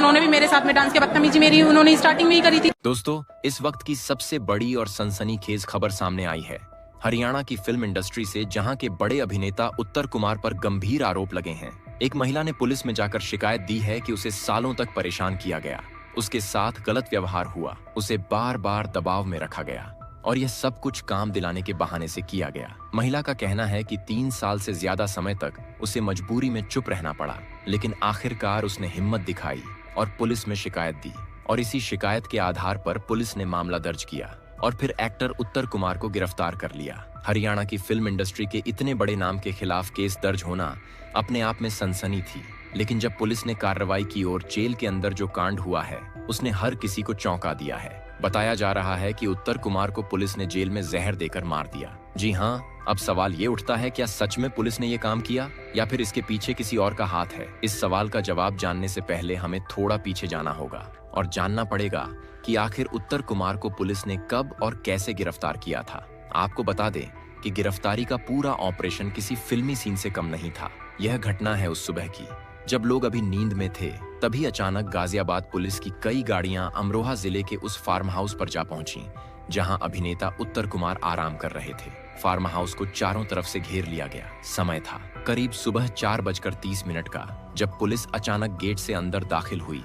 उन्होंने भी मेरे साथ में डांस किया। बदतमीजी मेरी उन्होंने स्टार्टिंग में ही करी थी। दोस्तों, इस वक्त की सबसे बड़ी और सनसनीखेज खबर सामने आई है हरियाणा की फिल्म इंडस्ट्री से, जहां के बड़े अभिनेता उत्तर कुमार पर गंभीर आरोप लगे हैं। एक महिला ने पुलिस में जाकर शिकायत दी है कि उसे सालों तक परेशान किया गया, उसके साथ गलत व्यवहार हुआ, उसे बार बार दबाव में रखा गया और यह सब कुछ काम दिलाने के बहाने से किया गया। महिला का कहना है कि 3 साल से ज्यादा समय तक उसे मजबूरी में चुप रहना पड़ा, लेकिन आखिरकार उसने हिम्मत दिखाई और पुलिस में शिकायत दी और इसी शिकायत के आधार पर पुलिस ने मामला दर्ज किया और फिर एक्टर उत्तर कुमार को गिरफ्तार कर लिया। हरियाणा की फिल्म इंडस्ट्री के इतने बड़े नाम के खिलाफ केस दर्ज होना अपने आप में सनसनी थी, लेकिन जब पुलिस ने कार्रवाई की और जेल के अंदर जो कांड हुआ है उसने हर किसी को चौंका दिया है। बताया जा रहा है कि उत्तर कुमार को पुलिस ने जेल में जहर देकर मार दिया। जी हाँ, अब सवाल ये उठता है, क्या सच में पुलिस ने ये काम किया या फिर इसके पीछे किसी और का हाथ है? इस सवाल का जवाब जानने से पहले हमें थोड़ा पीछे जाना होगा और जानना पड़ेगा कि आखिर उत्तर कुमार को पुलिस ने कब और कैसे गिरफ्तार किया था। आपको बता दें कि गिरफ्तारी का पूरा ऑपरेशन किसी फिल्मी सीन से कम नहीं था। यह घटना है उस सुबह की, जब लोग अभी नींद में थे। तभी अचानक गाजियाबाद पुलिस की कई गाड़ियां अमरोहा जिले के उस फार्म हाउस पर जा पहुंची जहां अभिनेता उत्तर कुमार आराम कर रहे थे। फार्म हाउस को चारों तरफ से घेर लिया गया। समय था करीब सुबह 4:30 का, जब पुलिस अचानक गेट से अंदर दाखिल हुई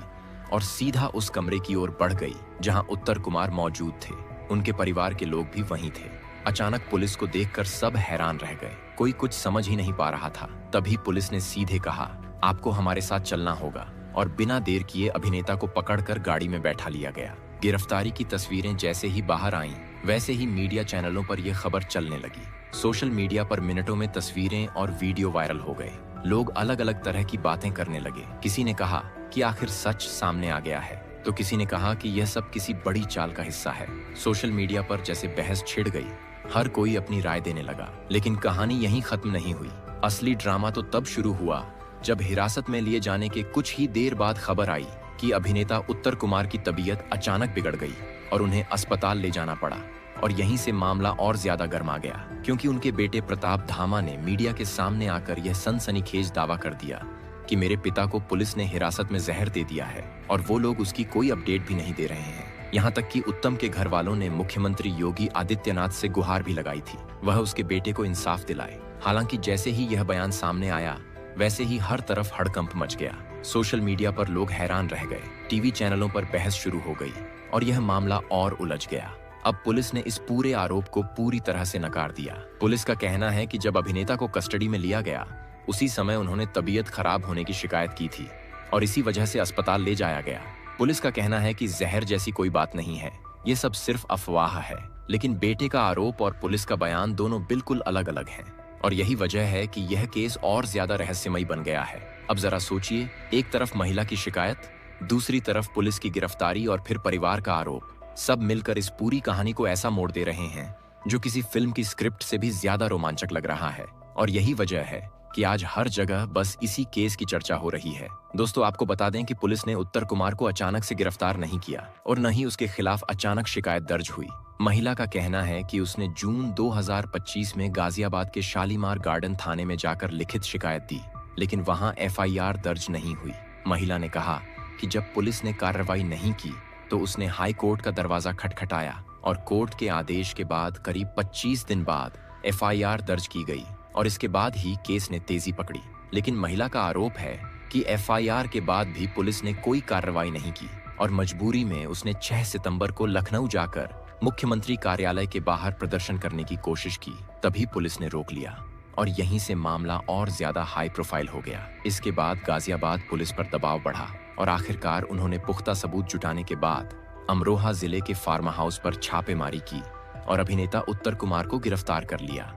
और सीधा उस कमरे की ओर बढ़ गई जहां उत्तर कुमार मौजूद थे। उनके परिवार के लोग भी वहीं थे। अचानक पुलिस को देखकर सब हैरान रह गए, कोई कुछ समझ ही नहीं पा रहा था। तभी पुलिस ने सीधे कहा, आपको हमारे साथ चलना होगा, और बिना देर किए अभिनेता को पकड़कर गाड़ी में बैठा लिया गया। गिरफ्तारी की तस्वीरें जैसे ही बाहर आईं, वैसे ही मीडिया चैनलों पर यह खबर चलने लगी। सोशल मीडिया पर मिनटों में तस्वीरें और वीडियो वायरल हो गए। लोग अलग अलग तरह की बातें करने लगे। किसी ने कहा कि आखिर सच सामने आ गया है, तो किसी ने कहा कि यह सब किसी बड़ी चाल का हिस्सा है। सोशल मीडिया पर जैसे बहस छिड़ गई, हर कोई अपनी राय देने लगा। लेकिन कहानी यहीं खत्म नहीं हुई। असली ड्रामा तो तब शुरू हुआ जब हिरासत में लिए जाने के कुछ ही देर बाद खबर आई कि अभिनेता उत्तर कुमार की तबीयत अचानक बिगड़ गई और उन्हें अस्पताल ले जाना पड़ा। और यहीं से मामला और ज्यादा गर्मा गया, क्योंकि उनके बेटे प्रताप धामा ने मीडिया के सामने आकर यह सनसनीखेज दावा कर दिया कि मेरे पिता को पुलिस ने हिरासत में जहर दे दिया है और वो लोग उसकी कोई अपडेट भी नहीं दे रहे हैं। यहाँ तक कि उत्तम के घर वालों ने मुख्यमंत्री योगी आदित्यनाथ से गुहार भी लगाई थी, वह उसके बेटे को इंसाफ दिलाए। हालांकि जैसे ही यह बयान सामने आया, वैसे ही हर तरफ हड़कंप मच गया। सोशल मीडिया पर लोग हैरान रह गए, टीवी चैनलों पर बहस शुरू हो गई और यह मामला और उलझ गया। अब पुलिस ने इस पूरे आरोप को पूरी तरह से नकार दिया। पुलिस का कहना है कि जब अभिनेता को कस्टडी में लिया गया, उसी समय उन्होंने तबीयत खराब होने की शिकायत की थी और इसी वजह से अस्पताल ले जाया गया। पुलिस का कहना है कि जहर जैसी कोई बात नहीं है, ये सब सिर्फ अफवाह है। लेकिन बेटे का आरोप और पुलिस का बयान दोनों बिल्कुल अलग अलग हैं और यही वजह है कि यह केस और ज्यादा रहस्यमयी बन गया है। अब जरा सोचिए, एक तरफ महिला की शिकायत, दूसरी तरफ पुलिस की गिरफ्तारी और फिर परिवार का आरोप, सब मिलकर इस पूरी कहानी को ऐसा मोड़ दे रहे हैं जो किसी फिल्म की स्क्रिप्ट से भी ज्यादा रोमांचक लग रहा है। और यही वजह है कि आज हर जगह बस इसी केस की चर्चा हो रही है। दोस्तों, आपको बता दें कि पुलिस ने उत्तर कुमार को अचानक से गिरफ्तार नहीं किया और न ही उसके खिलाफ अचानक शिकायत दर्ज हुई। महिला का कहना है कि उसने जून 2025 में गाजियाबाद के शालीमार गार्डन थाने में जाकर लिखित शिकायत दी, लेकिन वहां FIR दर्ज नहीं हुई। महिला ने कहा कि जब पुलिस ने कार्रवाई नहीं की तो उसने हाई कोर्ट का दरवाजा खटखटाया और कोर्ट के आदेश के बाद करीब 25 दिन बाद FIR दर्ज की गई और इसके बाद ही केस ने तेजी पकड़ी। लेकिन महिला का आरोप है कि FIR के बाद भी पुलिस ने कोई कार्रवाई नहीं की और मजबूरी में उसने 6 सितंबर को लखनऊ जाकर मुख्यमंत्री कार्यालय के बाहर प्रदर्शन करने की कोशिश की। तभी पुलिस ने रोक लिया और यहीं से मामला और ज्यादा हाई प्रोफाइल हो गया। इसके बाद गाजियाबाद पुलिस पर दबाव बढ़ा और आखिरकार उन्होंने पुख्ता सबूत जुटाने के बाद अमरोहा जिले के फार्म हाउस पर छापेमारी की और अभिनेता उत्तर कुमार को गिरफ्तार कर लिया।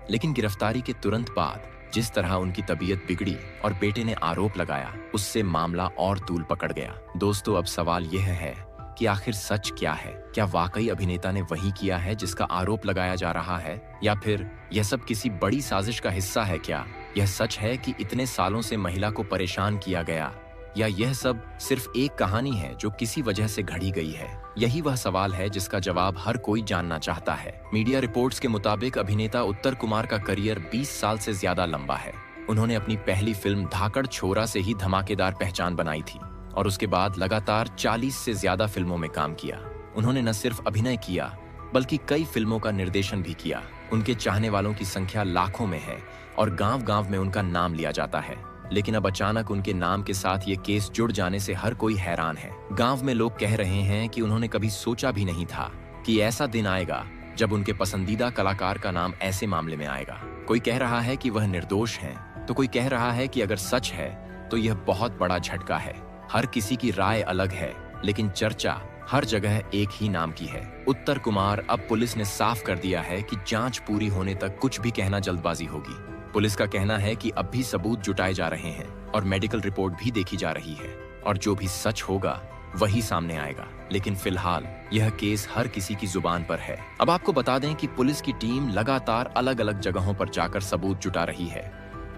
लेकिन गिरफ्तारी के तुरंत बाद जिस तरह उनकी तबीयत बिगड़ी और बेटे ने आरोप लगाया, उससे मामला और तूल पकड़ गया। दोस्तों, अब सवाल यह है कि आखिर सच क्या है? क्या वाकई अभिनेता ने वही किया है जिसका आरोप लगाया जा रहा है, या फिर यह सब किसी बड़ी साजिश का हिस्सा है? क्या यह सच है कि इतने सालों से महिला को परेशान किया गया, या यह सब सिर्फ एक कहानी है जो किसी वजह से घड़ी गई है? यही वह सवाल है जिसका जवाब हर कोई जानना चाहता है। मीडिया रिपोर्ट्स के मुताबिक अभिनेता उत्तर कुमार का करियर 20 साल से ज्यादा लंबा है। उन्होंने अपनी पहली फिल्म धाकड़ छोरा से ही धमाकेदार पहचान बनाई थी और उसके बाद लगातार 40 से ज्यादा फिल्मों में काम किया। उन्होंने न सिर्फ अभिनय किया बल्कि कई फिल्मों का निर्देशन भी किया। उनके चाहने वालों की संख्या लाखों में है और गांव-गांव में उनका नाम लिया जाता है। लेकिन अब अचानक उनके नाम के साथ ये केस जुड़ जाने से हर कोई हैरान है। गांव में लोग कह रहे हैं कि उन्होंने कभी सोचा भी नहीं था कि ऐसा दिन आएगा जब उनके पसंदीदा कलाकार का नाम ऐसे मामले में आएगा। कोई कह रहा है कि वह निर्दोष हैं, तो कोई कह रहा है कि अगर सच है तो यह बहुत बड़ा झटका है। हर किसी की राय अलग है, लेकिन चर्चा हर जगह एक ही नाम की है, उत्तर कुमार। अब पुलिस ने साफ कर दिया है कि जांच पूरी होने तक कुछ भी कहना जल्दबाजी होगी। पुलिस का कहना है कि अब भी सबूत जुटाए जा रहे हैं और मेडिकल रिपोर्ट भी देखी जा रही है और जो भी सच होगा वही सामने आएगा। लेकिन फिलहाल यह केस हर किसी की जुबान पर है। अब आपको बता दें कि पुलिस की टीम लगातार अलग अलग जगहों पर जाकर सबूत जुटा रही है।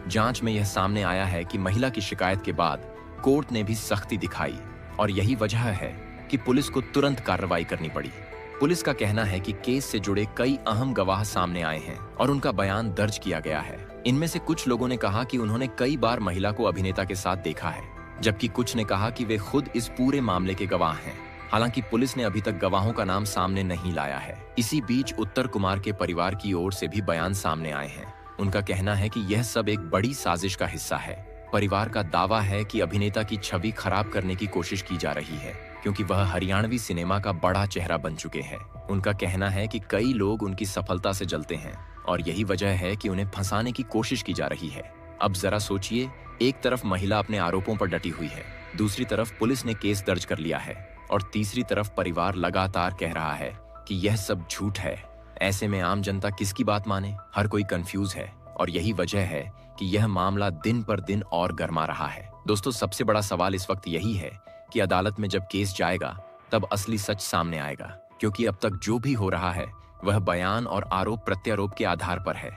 जांच में यह सामने आया है कि महिला की शिकायत के बाद कोर्ट ने भी सख्ती दिखाई और यही वजह है कि पुलिस को तुरंत कार्रवाई करनी पड़ी। पुलिस का कहना है कि केस से जुड़े कई अहम गवाह सामने आए हैं और उनका बयान दर्ज किया गया है। इनमें से कुछ लोगों ने कहा कि उन्होंने कई बार महिला को अभिनेता के साथ देखा है, जबकि कुछ ने कहा कि वे खुद इस पूरे मामले के गवाह हैं। हालांकि पुलिस ने अभी तक गवाहों का नाम सामने नहीं लाया है। इसी बीच उत्तर कुमार के परिवार की ओर से भी बयान सामने आए हैं। उनका कहना है कि यह सब एक बड़ी साजिश का हिस्सा है। परिवार का दावा है कि अभिनेता की छवि खराब करने की कोशिश की जा रही है, क्योंकि वह हरियाणवी सिनेमा का बड़ा चेहरा बन चुके हैं। उनका कहना है कि कई लोग उनकी सफलता से जलते हैं और यही वजह है कि उन्हें फंसाने की कोशिश की जा रही है। अब जरा सोचिए, एक तरफ महिला अपने आरोपों पर डटी हुई है, दूसरी तरफ पुलिस ने केस दर्ज कर लिया है और तीसरी तरफ परिवार लगातार कह रहा है कि यह सब झूठ है। ऐसे में आम जनता किसकी बात माने? हर कोई कंफ्यूज है और यही वजह है कि यह मामला दिन पर दिन और गर्मा रहा है। दोस्तों, सबसे बड़ा सवाल इस वक्त यही है कि अदालत में जब केस जाएगा तब असली सच सामने आएगा, क्योंकि अब तक जो भी हो रहा है वह बयान और आरोप प्रत्यारोप के आधार पर है।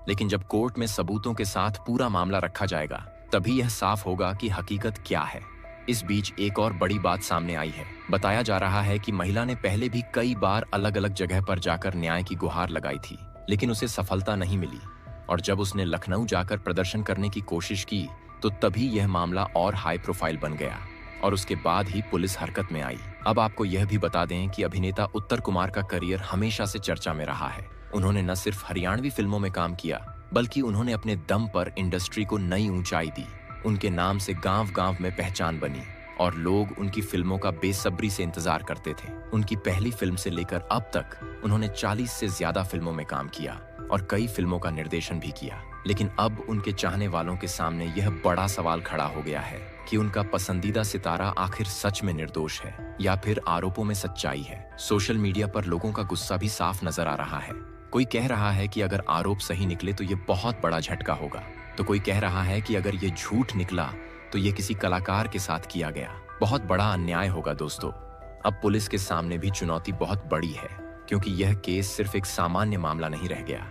लेकिन जब कोर्ट में सबूतों के साथ पूरा मामला रखा जाएगा तभी यह साफ होगा कि हकीकत क्या है। इस बीच एक और बड़ी बात सामने आई है। बताया जा रहा है कि महिला ने पहले भी कई बार अलग अलग जगह पर जाकर न्याय की गुहार लगाई थी, लेकिन उसे सफलता नहीं मिली और जब उसने लखनऊ जाकर प्रदर्शन करने की कोशिश की तो तभी यह मामला और हाई प्रोफाइल बन गया और उसके बाद ही पुलिस हरकत में आई। अब आपको यह भी बता दें कि अभिनेता उत्तर कुमार का करियर हमेशा से चर्चा में रहा है। उन्होंने न सिर्फ हरियाणवी फिल्मों में काम किया बल्कि उन्होंने अपने दम पर इंडस्ट्री को नई ऊंचाई दी। उनके नाम से गांव-गांव में पहचान बनी और लोग उनकी फिल्मों का बेसब्री से इंतजार करते थे। उनकी पहली फिल्म से लेकर अब तक उन्होंने 40 से ज्यादा फिल्मों में काम किया और कई फिल्मों का निर्देशन भी किया। लेकिन अब उनके चाहने वालों के सामने यह बड़ा सवाल खड़ा हो गया है कि उनका पसंदीदा सितारा आखिर सच में निर्दोष है या फिर आरोपों में सच्चाई है। सोशल मीडिया पर लोगों का गुस्सा भी साफ नजर आ रहा है। कोई कह रहा है कि अगर आरोप सही निकले तो ये बहुत बड़ा झटका होगा, तो कोई कह रहा है कि अगर ये झूठ निकला तो ये किसी कलाकार के साथ किया गया बहुत बड़ा अन्याय होगा। दोस्तों, अब पुलिस के सामने भी चुनौती बहुत बड़ी है, क्योंकि यह केस सिर्फ एक सामान्य मामला नहीं रह गया,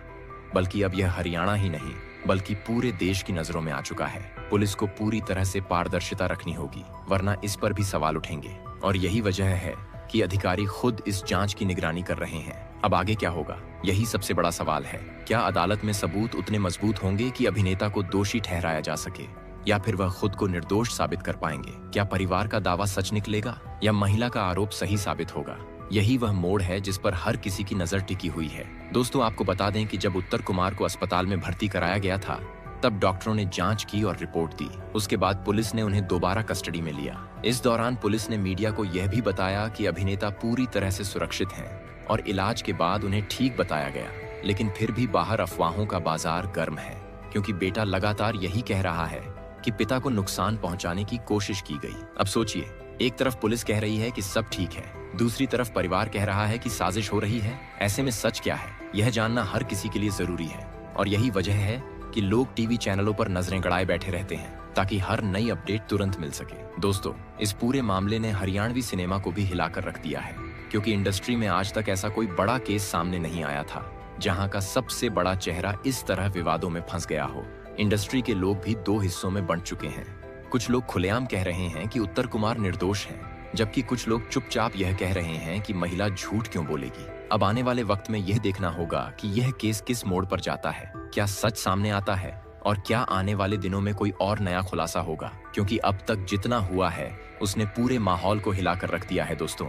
बल्कि अब यह हरियाणा ही नहीं बल्कि पूरे देश की नजरों में आ चुका है। पुलिस को पूरी तरह से पारदर्शिता रखनी होगी, वरना इस पर भी सवाल उठेंगे और यही वजह है कि अधिकारी खुद इस जांच की निगरानी कर रहे हैं। अब आगे क्या होगा, यही सबसे बड़ा सवाल है। क्या अदालत में सबूत उतने मजबूत होंगे कि अभिनेता को दोषी ठहराया जा सके, या फिर वह खुद को निर्दोष साबित कर पाएंगे? क्या परिवार का दावा सच निकलेगा या महिला का आरोप सही साबित होगा? यही वह मोड़ है जिस पर हर किसी की नजर टिकी हुई है। दोस्तों, आपको बता दें कि जब उत्तर कुमार को अस्पताल में भर्ती कराया गया था तब डॉक्टरों ने जांच की और रिपोर्ट दी। उसके बाद पुलिस ने उन्हें दोबारा कस्टडी में लिया। इस दौरान पुलिस ने मीडिया को यह भी बताया कि अभिनेता पूरी तरह से सुरक्षित हैं और इलाज के बाद उन्हें ठीक बताया गया। लेकिन फिर भी बाहर अफवाहों का बाजार गर्म है, क्योंकि बेटा लगातार यही कह रहा है कि पिता को नुकसान पहुंचाने की कोशिश की गई। अब सोचिए, एक तरफ पुलिस कह रही है कि सब ठीक है, दूसरी तरफ परिवार कह रहा है कि साजिश हो रही है। ऐसे में सच क्या है, यह जानना हर किसी के लिए जरूरी है और यही वजह है कि लोग टीवी चैनलों पर नजरें गड़ाए बैठे रहते हैं ताकि हर नई अपडेट तुरंत मिल सके। दोस्तों, इस पूरे मामले ने हरियाणवी सिनेमा को भी हिलाकर रख दिया है, क्योंकि इंडस्ट्री में आज तक ऐसा कोई बड़ा केस सामने नहीं आया था जहां का सबसे बड़ा चेहरा इस तरह विवादों में फंस गया हो। इंडस्ट्री के लोग भी दो हिस्सों में बंट चुके हैं। कुछ लोग खुलेआम कह रहे हैं कि उत्तर कुमार निर्दोष हैं, जबकि कुछ लोग चुपचाप यह कह रहे हैं कि महिला झूठ क्यों बोलेगी। अब आने वाले वक्त में यह देखना होगा कि यह केस किस मोड़ पर जाता है। क्या सच सामने आता है और क्या आने वाले दिनों में कोई और नया खुलासा होगा? क्योंकि अब तक जितना हुआ है उसने पूरे माहौल को हिलाकर रख दिया है दोस्तों।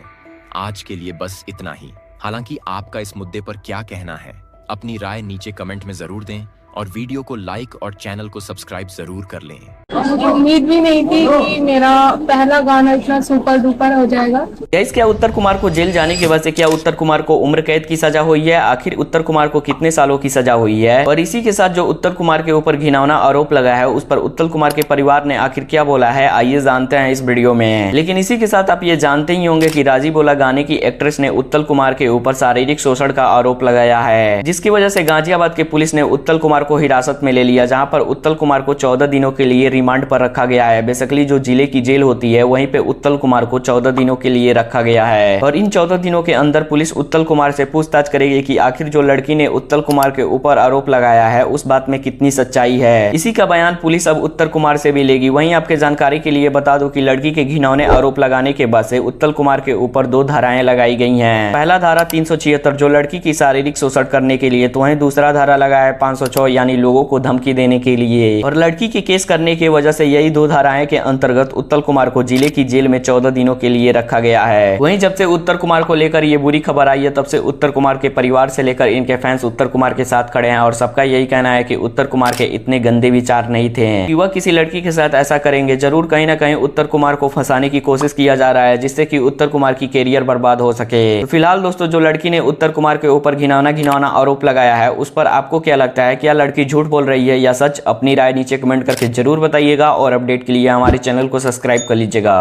आज के लिए बस इतना ही। हालांकि आपका इस मुद्दे पर क्या कहना है, अपनी राय नीचे कमेंट में जरूर दें और वीडियो को लाइक और चैनल को सब्सक्राइब जरूर कर लें। मुझे उम्मीद भी नहीं थी कि मेरा पहला गाना इतना सुपर डुपर हो जाएगा। गाइस, क्या उत्तर कुमार को जेल जाने की वजह से क्या उत्तर कुमार को उम्र कैद की सजा हुई है? आखिर उत्तर कुमार को कितने सालों की सजा हुई है? और इसी के साथ जो उत्तर कुमार के ऊपर घिनौना आरोप लगा है उस पर उत्तर कुमार के परिवार ने आखिर क्या बोला है, आइए जानते हैं इस वीडियो में। लेकिन इसी के साथ आप ये जानते ही होंगे कि राजी बोला गाने की एक्ट्रेस ने उत्तर कुमार के ऊपर शारीरिक शोषण का आरोप लगाया है, जिसकी वजह से गाजियाबाद के पुलिस ने उत्तर कुमार को हिरासत में ले लिया, जहां पर उत्तर कुमार को 14 दिनों के लिए रिमांड पर रखा गया है। बेसिकली जो जिले की जेल होती है वहीं पे उत्तल कुमार को 14 दिनों के लिए रखा गया है और इन 14 दिनों के अंदर पुलिस उत्तल कुमार से पूछताछ करेगी कि आखिर जो लड़की ने उत्तल कुमार के ऊपर आरोप लगाया है उस बात में कितनी सच्चाई है। इसी का बयान पुलिस अब उत्तर कुमार से भी लेगी। वहीं आपके जानकारी के लिए बता दूं कि लड़की के घिनौने आरोप लगाने के बाद से उत्तल कुमार के ऊपर 2 धाराएं लगाई गई हैं। पहला धारा 376 जो लड़की की शारीरिक शोषण करने के लिए, तो वहीं दूसरा धारा लगा है 506 यानी लोगों को धमकी देने के लिए। और लड़की की केस करने की वजह से यही 2 धाराएं के अंतर्गत उत्तल कुमार को जिले की जेल में 14 दिनों के लिए रखा गया है। वहीं जब से उत्तर कुमार को लेकर ये बुरी खबर आई है तब से उत्तर कुमार के परिवार से लेकर इनके फैंस उत्तर कुमार के साथ खड़े हैं और सबका यही कहना है कि उत्तर कुमार के इतने गंदे विचार नहीं थे कि वह किसी लड़की के साथ ऐसा करेंगे। जरूर कहीं ना कहीं उत्तर कुमार को फंसाने की कोशिश किया जा रहा है जिससे कि उत्तर कुमार की कैरियर बर्बाद हो सके। तो फिलहाल दोस्तों, जो लड़की ने उत्तर कुमार के ऊपर घिनौना आरोप लगाया है उस पर आपको क्या लगता है? क्या लड़की झूठ बोल रही है या सच? अपनी राय नीचे कमेंट करके जरूर बताइएगा और अपडेट के लिए हमारे चैनल को सब्सक्राइब कर लीजिएगा।